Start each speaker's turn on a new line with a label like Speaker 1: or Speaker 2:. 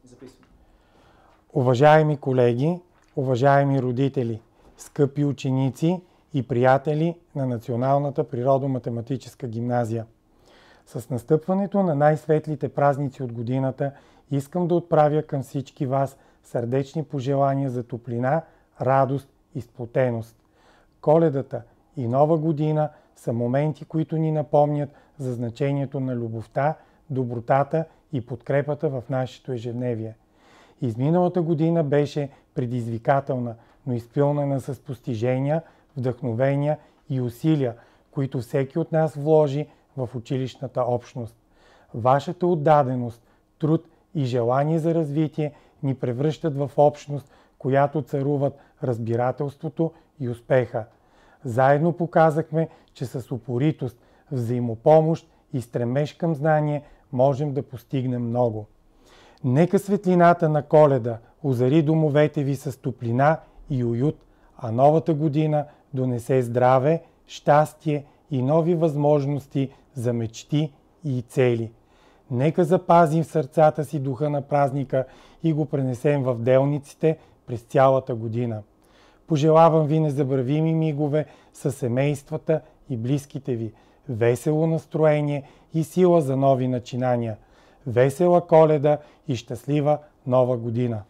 Speaker 1: Записвам.
Speaker 2: Уважаеми колеги, уважаеми родители, скъпи ученици и приятели на Националната природо-математическа гимназия. С настъпването на най-светлите празници от годината искам да отправя към всички вас сърдечни пожелания за топлина, радост и сплотеност. Коледата и Нова година са моменти, които ни напомнят за значението на любовта, добротата и подкрепата в нашето ежедневие. Изминалата година беше предизвикателна, но изпълнена с постижения, вдъхновения и усилия, които всеки от нас вложи в училищната общност. Вашата отдаденост, труд и желание за развитие ни превръщат в общност, която царуват разбирателството и успеха. Заедно показахме, че с упоритост, взаимопомощ и стремеж към знание можем да постигнем много. Нека светлината на Коледа озари домовете ви с топлина и уют, а новата година донесе здраве, щастие и нови възможности за мечти и цели. Нека запазим в сърцата си духа на празника и го пренесем в делниците през цялата година. Пожелавам ви незабравими мигове със семействата и близките ви, весело настроение и сила за нови начинания. Весела Коледа и щастлива Нова година!